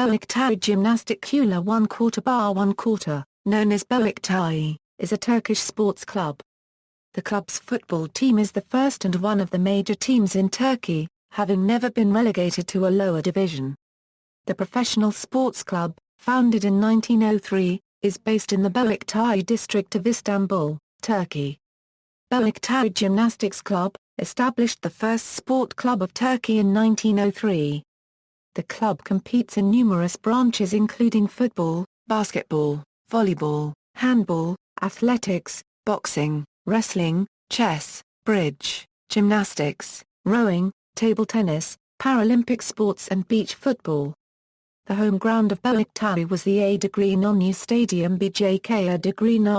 Beşiktaş Gymnastik Kulübü 1/4 known as Beşiktaş, is a Turkish sports club. The club's football team is the first and one of the major teams in Turkey, having never been relegated to a lower division. The professional sports club, founded in 1903, is based in the Beşiktaş district of Istanbul, Turkey. Beşiktaş Gymnastics Club, established the first sport club of Turkey in 1903. The club competes in numerous branches including football, basketball, volleyball, handball, athletics, boxing, wrestling, chess, bridge, gymnastics, rowing, table tennis, Paralympic sports and beach football. The home ground of Beşiktaş was the İnönü Stadium J.K.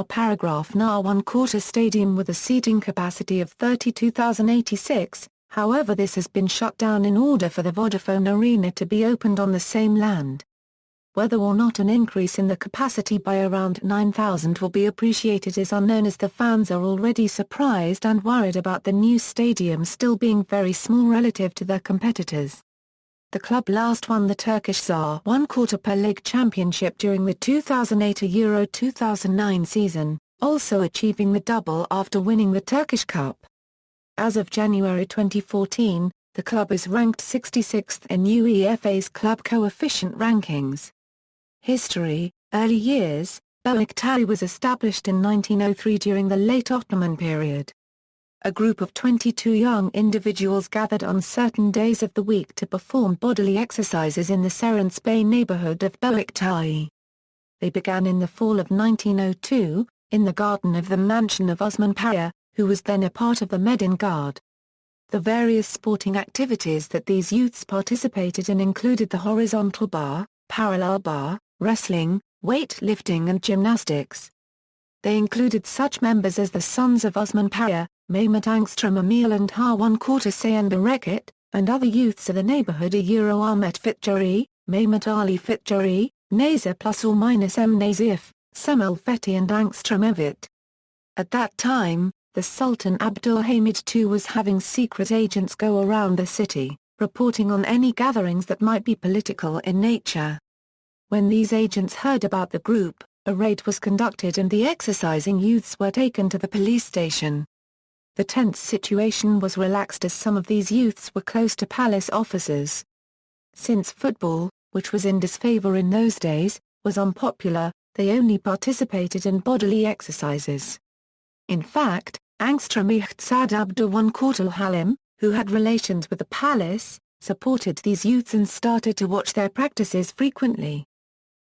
paragraph na 1/4 stadium with a seating capacity of 32,086, however this has been shut down in order for the Vodafone Arena to be opened on the same land. Whether or not an increase in the capacity by around 9,000 will be appreciated is unknown as the fans are already surprised and worried about the new stadium still being very small relative to their competitors. The club last won the Turkish Süper Lig championship during the 2008 Euro 2009 season, also achieving the double after winning the Turkish Cup. As of January 2014, the club is ranked 66th in UEFA's club coefficient rankings. History: Early years: Beşiktaş was established in 1903 during the late Ottoman period. A group of 22 young individuals gathered on certain days of the week to perform bodily exercises in the Serinçbay neighborhood of Beşiktaş. They began in the fall of 1902, in the garden of the mansion of Osman Paşa, who was then a part of the Medine Guard. The various sporting activities that these youths participated in included the horizontal bar, parallel bar, wrestling, weightlifting and gymnastics. They included such members as the sons of Osman Paşa, Mehmet Angstrom Emil and Ha1/4 Sayan Bereket, and other youths of the neighborhood Euro Ahmet Fitjari, Mehmet Ali Fitjari, Nazir +or-M Nazif, Semel Fethi and Angstrom Evet. At that time, the Sultan Abdülhamid II was having secret agents go around the city, reporting on any gatherings that might be political in nature. When these agents heard about the group, a raid was conducted and the exercising youths were taken to the police station. The tense situation was relaxed as some of these youths were close to palace officers. Since football, which was in disfavor in those days, was unpopular, they only participated in bodily exercises. In fact, Angstrom İhtisad Abdülhamid Halim, who had relations with the palace, supported these youths and started to watch their practices frequently.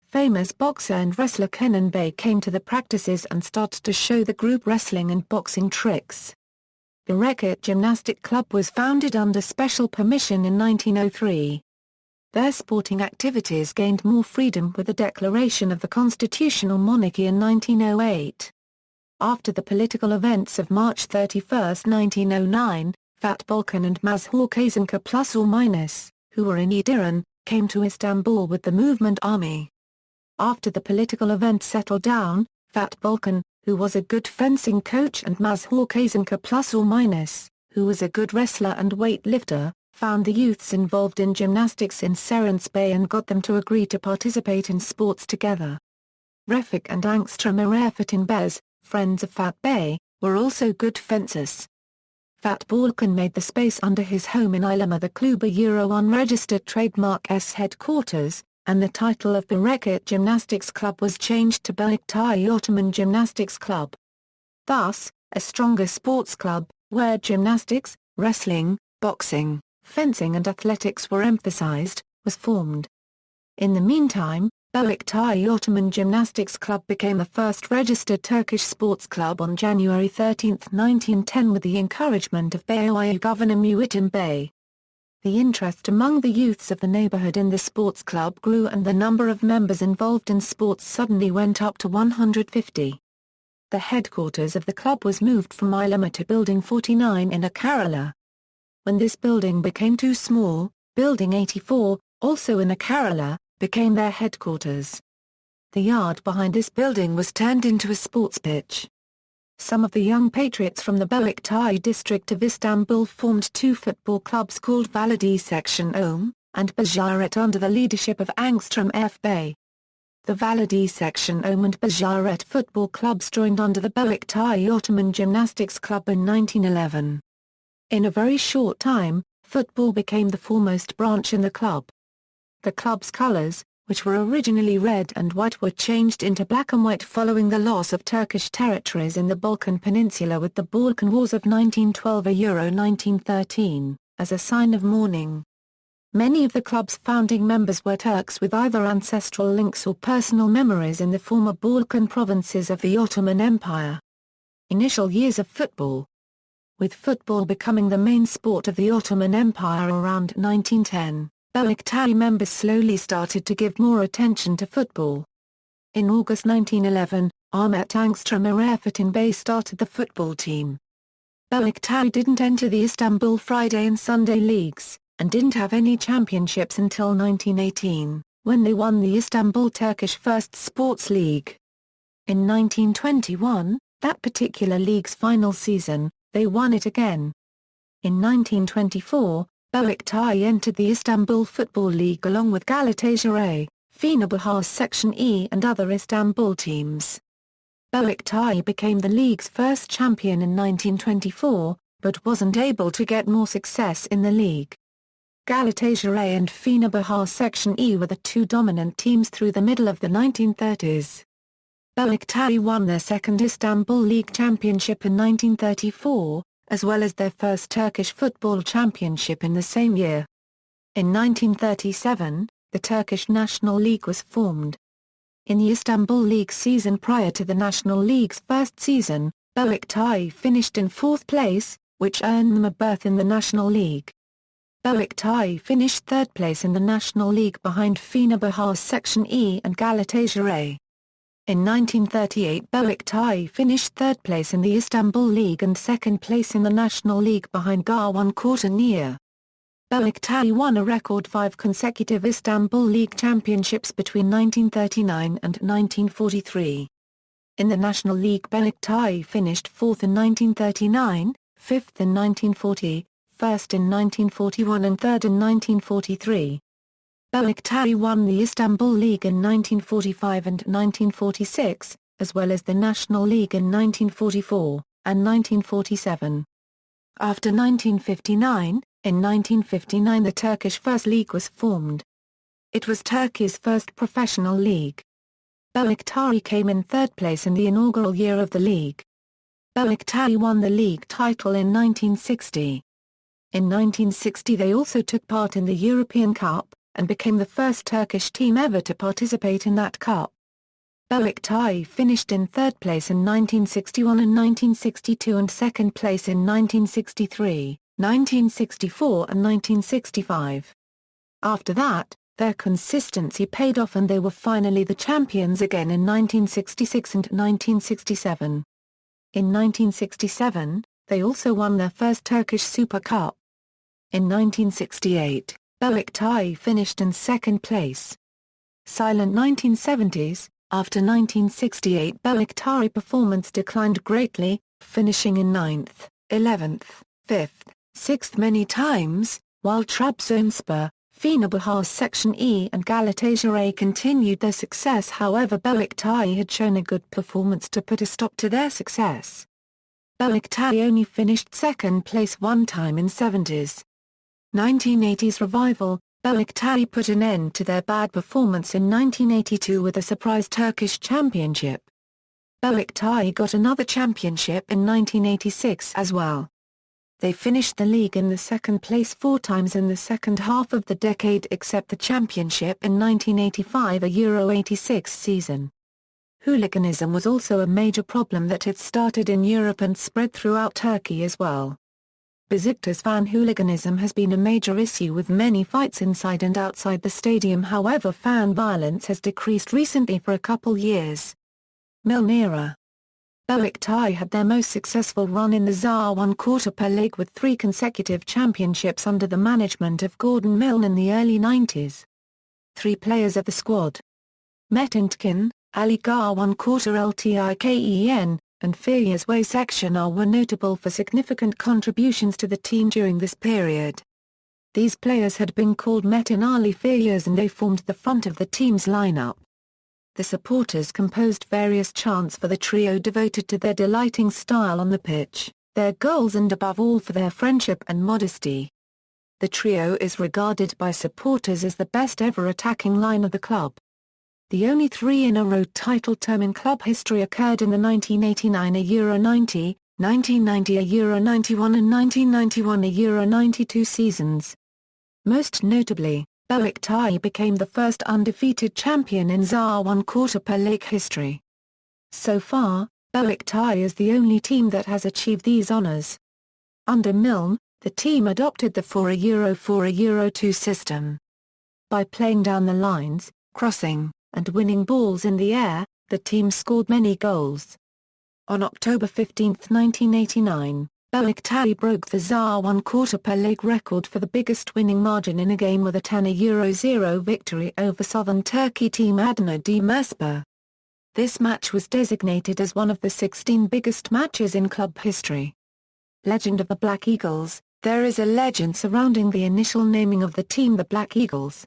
Famous boxer and wrestler Kenan Bey came to the practices and started to show the group wrestling and boxing tricks. Beşiktaş Gymnastic Club was founded under special permission in 1903. Their sporting activities gained more freedom with the declaration of the constitutional monarchy in 1908. After the political events of March 31, 1909, Fatih Balkan and Mazhar Kazanka +or-, who were in Edirne, came to Istanbul with the movement army. After the political events settled down, Fatih Balkan, who was a good fencing coach, and Mazhar Kazanka +or-, who was a good wrestler and weightlifter, found the youths involved in gymnastics in Serinçbay and got them to agree to participate in sports together. Refik and Angstrom Arafatin Bez, friends of Fatih Bey, were also good fencers. Fatih Balkan made the space under his home in İlama the Kulübü Euro unregistered trademark S headquarters, and the title of Beşiktaş Gymnastics Club was changed to Beşiktaş Ottoman Gymnastics Club. Thus, a stronger sports club, where gymnastics, wrestling, boxing, fencing and athletics were emphasized, was formed. In the meantime, Beşiktaş Ottoman Gymnastics Club became the first registered Turkish sports club on January 13, 1910 with the encouragement of Beyoğlu Governor Muhittin Bey. The interest among the youths of the neighborhood in the sports club grew and the number of members involved in sports suddenly went up to 150. The headquarters of the club was moved from İlama to Building 49 in Akarala. When this building became too small, Building 84, also in Akarala, became their headquarters. The yard behind this building was turned into a sports pitch. Some of the young patriots from the Beşiktaş district of Istanbul formed two football clubs called Valide Section Om, and Beşiktaş under the leadership of Angstrom F.B. The Valide section owned Beşiktaş football clubs joined under the Beşiktaş Ottoman Gymnastics Club in 1911. In a very short time, football became the foremost branch in the club. The club's colours, which were originally red and white, were changed into black and white following the loss of Turkish territories in the Balkan Peninsula with the Balkan Wars of 1912–1913, as a sign of mourning. Many of the club's founding members were Turks with either ancestral links or personal memories in the former Balkan provinces of the Ottoman Empire. Initial years of football. With football becoming the main sport of the Ottoman Empire around 1910, Beşiktaş members slowly started to give more attention to football. In August 1911, Ahmet Angstrom Erefetin Bey started the football team. Beşiktaş didn't enter the Istanbul Friday and Sunday leagues, and didn't have any championships until 1918, when they won the Istanbul Turkish First Sports League. In 1921, that particular league's final season, they won it again. In 1924, Beşiktaş entered the Istanbul Football League along with Galatasaray, Fenerbahçe Section E and other Istanbul teams. Beşiktaş became the league's first champion in 1924, but wasn't able to get more success in the league. Galatasaray and Fenerbahçe Section E were the two dominant teams through the middle of the 1930s. Beşiktaş won their second Istanbul League championship in 1934, as well as their first Turkish football championship in the same year. In 1937, the Turkish National League was formed. In the Istanbul League season prior to the National League's first season, Beşiktaş finished in fourth place, which earned them a berth in the National League. Beşiktaş finished third place in the National League behind Fenerbahçe Section E and Galatasaray. In 1938, Beşiktaş finished third place in the Istanbul League and second place in the National League behind Garwan Kortania. Beşiktaş won a record 5 consecutive Istanbul League championships between 1939 and 1943. In the National League, Beşiktaş finished fourth in 1939, fifth in 1940, first in 1941 and third in 1943. Beşiktaş won the Istanbul League in 1945 and 1946, as well as the National League in 1944 and 1947. After 1959, in 1959 the Turkish First League was formed. It was Turkey's first professional league. Beşiktaş came in third place in the inaugural year of the league. Beşiktaş won the league title in 1960. In 1960 they also took part in the European Cup, and became the first Turkish team ever to participate in that cup. Beşiktaş finished in third place in 1961 and 1962 and second place in 1963, 1964 and 1965. After that, their consistency paid off and they were finally the champions again in 1966 and 1967. In 1967, they also won their first Turkish Super Cup. In 1968, Beşiktaş finished in second place. Silent 1970s, after 1968 Beşiktaş performance declined greatly, finishing in 9th, 11th, 5th, 6th many times, while Trabzonspor, Fenerbahçe Section E and Galatasaray continued their success. However, Beşiktaş had shown a good performance to put a stop to their success. Beşiktaş only finished second place one time in 70s. 1980s revival, Beşiktaş put an end to their bad performance in 1982 with a surprise Turkish championship. Beşiktaş got another championship in 1986 as well. They finished the league in the second place 4 times in the second half of the decade except the championship in 1985 Euro 86 season. Hooliganism was also a major problem that had started in Europe and spread throughout Turkey as well. Beşiktaş fan hooliganism has been a major issue with many fights inside and outside the stadium. However, fan violence has decreased recently for a couple years. Milne era. Beşiktaş had their most successful run in the Zar Süper Lig with 3 consecutive championships under the management of Gordon Milne in the early 90s. 3 players of the squad, Metinkin, Ali Garwan Ltiken, and Feyyaz Sekshenar were notable for significant contributions to the team during this period. These players had been called Metinali for years and they formed the front of the team's lineup. The supporters composed various chants for the trio devoted to their delighting style on the pitch, their goals and above all for their friendship and modesty. The trio is regarded by supporters as the best ever attacking line of the club. The only three-in-a-row title term in club history occurred in the 1989 Euro 90, 1990 Euro 91 and 1991 Euro 92 seasons. Most notably, Beşiktaş became the first undefeated champion in ZA 1/4 per Lig history. So far, Beşiktaş is the only team that has achieved these honours. Under Milne, the team adopted the 4-4-2 system. By playing down the lines, crossing, and winning balls in the air, the team scored many goals. On October 15, 1989, Beşiktaş broke the ZA 1/4 per Lig record for the biggest winning margin in a game with a 10-0 victory over southern Turkey team Adana Demirspor. This match was designated as one of the 16 biggest matches in club history. Legend of the Black Eagles. There is a legend surrounding the initial naming of the team the Black Eagles.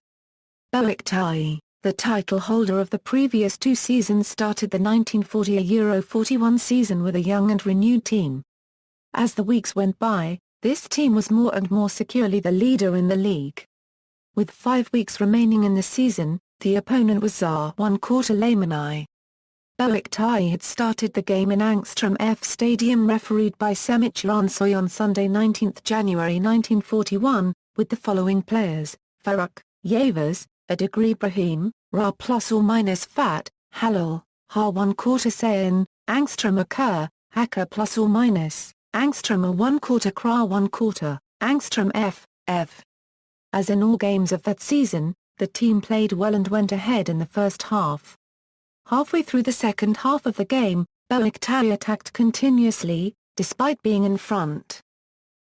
Beşiktaş, the title holder of the previous two seasons, started the 1940 Euro 41 season with a young and renewed team. As the weeks went by, this team was more and more securely the leader in the league. With 5 weeks remaining in the season, the opponent was ZA 1/4 Lamani. Beşiktaş had started the game in Angstrom F Stadium refereed by Semih Ransoy on Sunday 19 January 1941, with the following players: Faruk, Yavuz, Adig Ibrahim, Ra ± Fat, Halil, Ha 1/4 Sayan, Angstrom Akar, Haka ± Angstrom A 1/4 Kra 1/4, Angstrom F, F. As in all games of that season, the team played well and went ahead in the first half. Halfway through the second half of the game, Beşiktaş attacked continuously, despite being in front.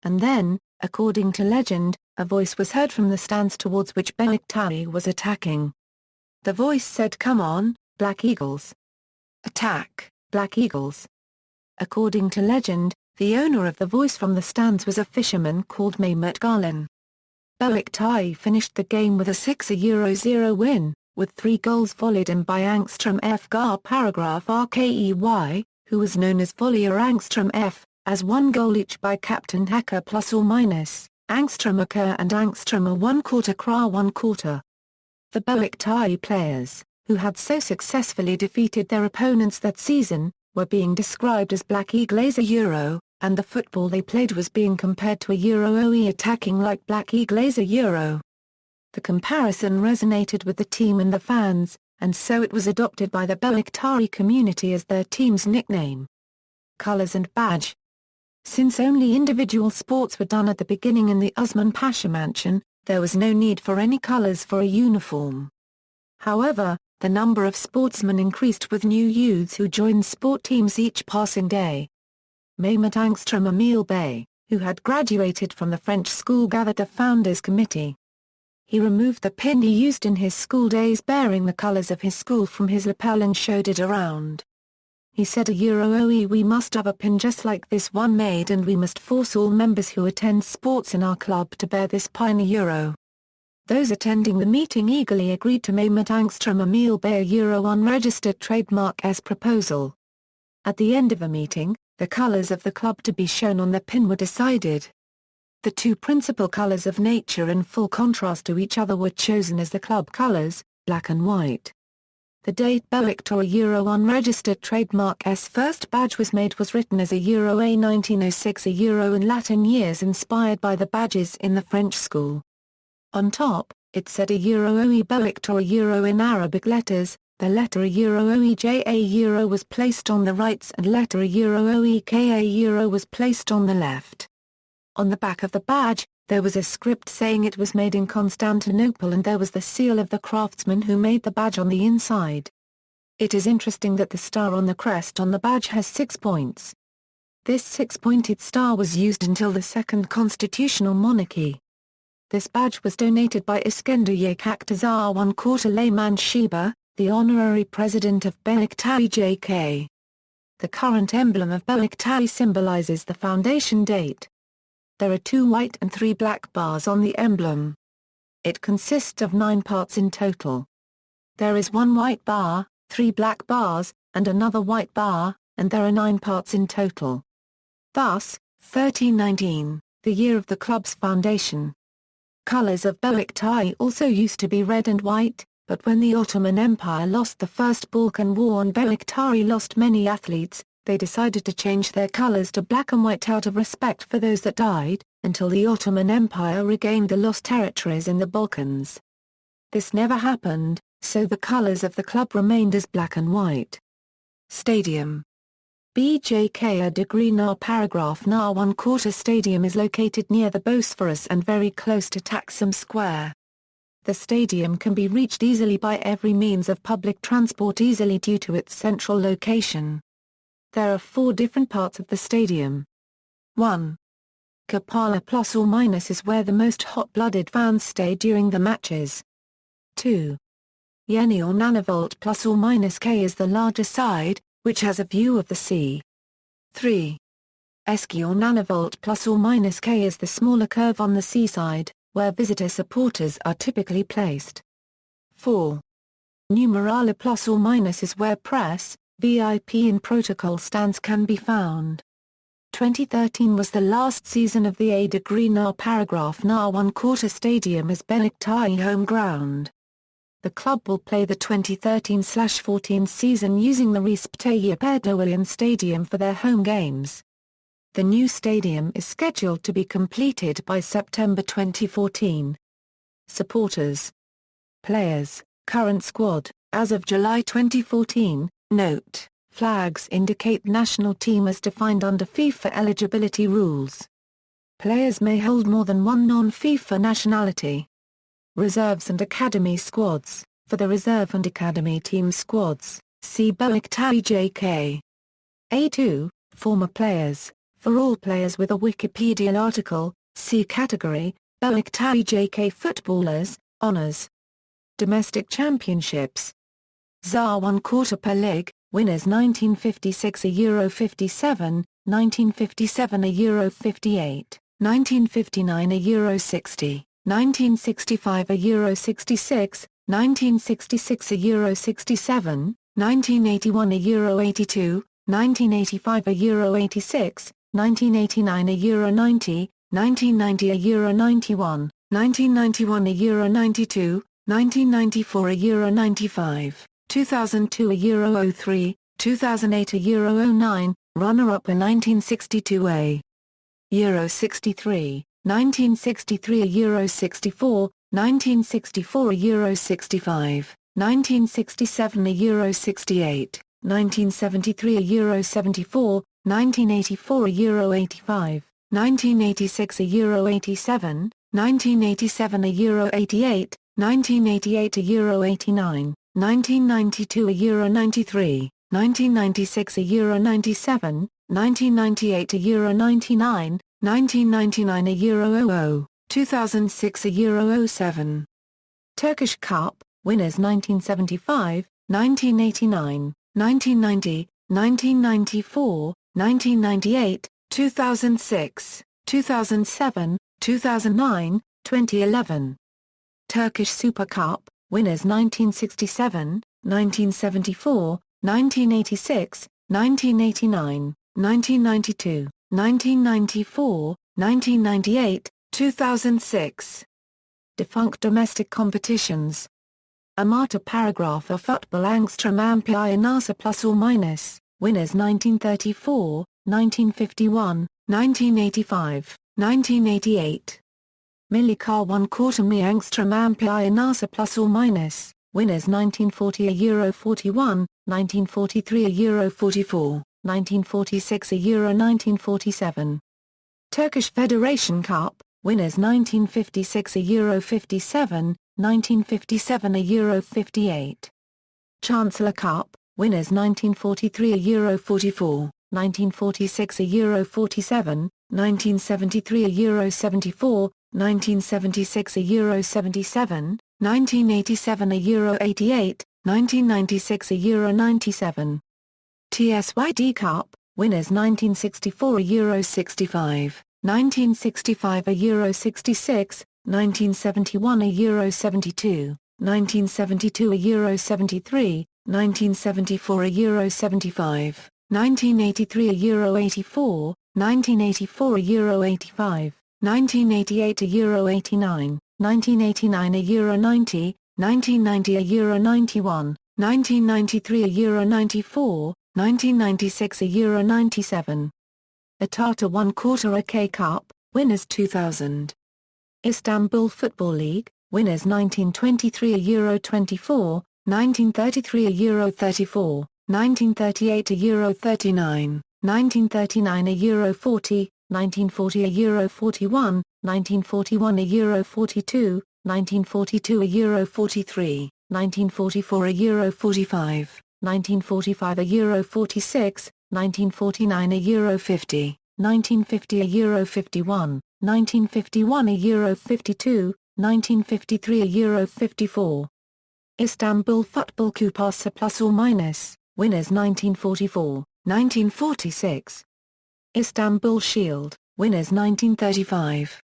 And then, according to legend, a voice was heard from the stands towards which Beşiktaş was attacking. The voice said, "Come on, Black Eagles. Attack, Black Eagles." According to legend, the owner of the voice from the stands was a fisherman called Mehmet Garlin. Beşiktaş finished the game with a 6-0 win, with 3 goals volleyed in by Angstrom F. Gar paragraph Rkey, who was known as volleyer Angstrom F, as 1 goal each by captain Haka ± Angstrom Akar and Angstrom A 1/4 Kra 1/4. The Beşiktaş players, who had so successfully defeated their opponents that season, were being described as Black Eagles Euro, and the football they played was being compared to a Euro attacking like Black Eagles Euro. The comparison resonated with the team and the fans, and so it was adopted by the Beşiktaş community as their team's nickname. Colors and badge. Since only individual sports were done at the beginning in the Osman Pasha Mansion, there was no need for any colors for a uniform. However, the number of sportsmen increased with new youths who joined sport teams each passing day. Mehmet Angstrom Emil Bey, who had graduated from the French school, gathered a founders committee. He removed the pin he used in his school days bearing the colors of his school from his lapel and showed it around. He said, we must have a pin just like this one made, and we must force all members who attend sports in our club to bear this pin Euro. Those attending the meeting eagerly agreed to Mehmet Angstrom Emil Bey Euro unregistered trademark as proposal. At the end of the meeting, the colors of the club to be shown on the pin were decided. The 2 principal colors of nature in full contrast to each other were chosen as the club colors, black and white. The date Beşiktaş Euro unregistered trademark S first badge was made was written as a Euro A 1906, a Euro in Latin years inspired by the badges in the French school. On top, it said a Euro OE Beşiktaş Euro in Arabic letters. The letter Euro OEJA Euro was placed on the right and letter Euro OEKA Euro was placed on the left. On the back of the badge, there was a script saying it was made in Constantinople, and there was the seal of the craftsman who made the badge on the inside. It is interesting that the star on the crest on the badge has 6 points. This 6-pointed star was used until the second constitutional monarchy. This badge was donated by İskender J.K to ZA 1/4 Layman Sheba, the honorary president of Beşiktaş J.K. The current emblem of Beşiktaş symbolizes the foundation date. There are 2 white and 3 black bars on the emblem. It consists of 9 parts in total. There is 1 white bar, 3 black bars, and another white bar, and there are 9 parts in total. Thus, 1319, the year of the club's foundation. Colors of beİşiktaş also used to be red and white, but when the Ottoman Empire lost the First Balkan War and Beşiktaş lost many athletes, they decided to change their colors to black and white out of respect for those that died, until the Ottoman Empire regained the lost territories in the Balkans. This never happened, so the colors of the club remained as black and white. Stadium. BJK degree na paragraph na 1/4 Stadium is located near the Bosphorus and very close to Taksim Square. The stadium can be reached easily by every means of public transport easily due to its central location. There are 4 different parts of the stadium. 1. Kapalı plus or minus is where the most hot-blooded fans stay during the matches. 2. Yeni or nanovolt plus or minus K is the larger side, which has a view of the sea. 3. Eski or nanovolt plus or minus K is the smaller curve on the seaside, where visitor supporters are typically placed. 4. Numerale plus or minus is where press, VIP and protocol stands can be found. 2013 was the last season of the A degree na paragraph na 1/4 Stadium as Beşiktaş home ground. The club will play the 2013-14 season using the Receptaye Erdoğan Stadium for their home games. The new stadium is scheduled to be completed by September 2014. Supporters. Players, current squad, as of July 2014, note, flags indicate national team as defined under FIFA eligibility rules. Players may hold more than one non-FIFA nationality. Reserves and Academy squads. For the reserve and academy team squads, see Beşiktaş J.K. A2, former players. For all players with a Wikipedia article, see category, Beşiktaş J.K. Footballers, Honours. Domestic Championships. ZAR 1/4 per League, winners 1956 a Euro 57, 1957 a Euro 58, 1959 a Euro 60. 1965 a Euro 66, 1966 a Euro 67, 1981 a Euro 82, 1985 a Euro 86, 1989 a Euro 90, 1990 a Euro 91, 1991 a Euro 92, 1994 a Euro 95, 2002 a Euro 03, 2008 a Euro 09, runner-up a 1962 Euro 63. 1963 a Euro 64, 1964 a Euro 65, 1967 a Euro 68, 1973 a Euro 74, 1984 a Euro 85, 1986 a Euro 87, 1987 a Euro 88, 1988 a Euro 89, 1992 a Euro 93, 1996 a Euro 97, 1998 a Euro 99, 1999 a Euro 00, 2006 a Euro 07. Turkish Cup, winners 1975, 1989, 1990, 1994, 1998, 2006, 2007, 2009, 2011. Turkish Super Cup, winners 1967, 1974, 1986, 1989, 1992. 1994, 1998, 2006. Defunct domestic competitions. Amata paragraph of football angstrom ampianasa plus or minus, winners 1934, 1951, 1985, 1988. Millikar 1/4 mi angstrom ampianasa plus or minus, winners 1940 a Euro 41, 1943 a Euro 44. 1946 a Euro 1947. Turkish Federation Cup, winners 1956 a Euro 57, 1957 a Euro 58. Chancellor Cup, winners 1943 a Euro 44, 1946 a Euro 47, 1973 a Euro 74, 1976 a Euro 77, 1987 a Euro 88, 1996 a Euro 97. TSYD Cup, winners 1964 a Euro 65, 1965 Euro 66, 1971 Euro 72, 1972 Euro 73, 1974 Euro 75, 1983 Euro 84, 1984 Euro 85, 1988 Euro 89, 1989 Euro 90, 1990 Euro 91, 1993 Euro 94, 1996 Euro 97. Atata 1/4 AK Cup, winners 2000. Istanbul Football League, winners 1923 Euro 24, 1933 Euro 34, 1938 Euro 39, 1939 Euro 40, 1940 Euro 41, 1941 Euro 42, 1942 Euro 43, 1944 Euro 45, 1945 Euro 46, 1949 Euro 50, 1950 Euro 51, 1951 Euro 52, 1953 Euro 54. Istanbul Football Kupası plus or minus, winners 1944, 1946. Istanbul Shield, winners 1935.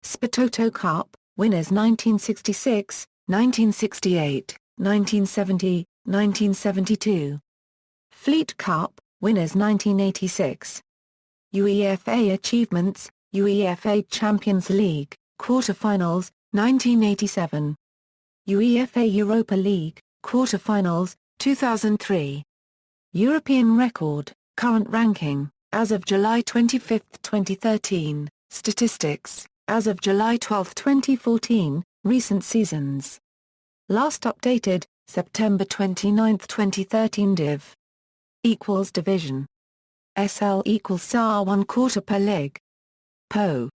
Spatoto Cup, winners 1966, 1968, 1970, 1972. Fleet Cup, winners 1986. UEFA Achievements, UEFA Champions League, quarter-finals, 1987. UEFA Europa League, quarter-finals, 2003. European record, current ranking, as of July 25, 2013, statistics, as of July 12, 2014, recent seasons. Last updated, September 29, 2013 Div. Equals division. SL equals SAR 1/4 per leg. PO.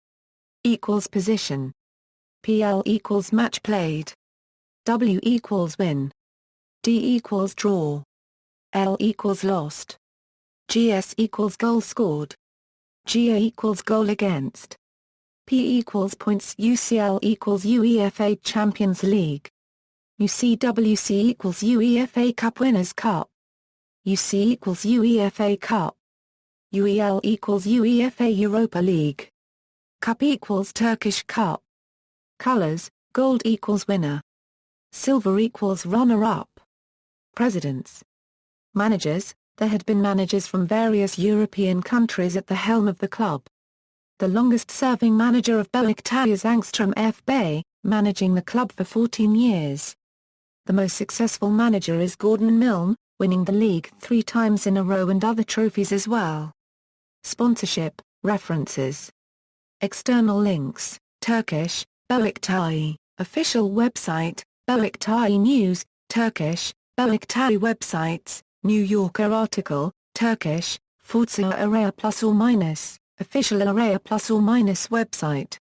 Equals position. PL equals match played. W equals win. D equals draw. L equals lost. GS equals goal scored. GA equals goal against. P equals points. UCL equals UEFA Champions League. UCWC equals UEFA Cup Winners' Cup. UC equals UEFA Cup. UEL equals UEFA Europa League. Cup equals Turkish Cup. Colors, gold equals winner. Silver equals runner-up. Presidents. Managers, there had been managers from various European countries at the helm of the club. The longest-serving manager of Beşiktaş is Angstrom F. managing the club for 14 years. The most successful manager is Gordon Milne, winning the league 3 times in a row and other trophies as well. Sponsorship, references. External links, Turkish, Beşiktaş, official website, Beşiktaş News, Turkish, Beşiktaş websites, New Yorker article, Turkish, Forza Araya plus or minus, official Araya plus or minus website.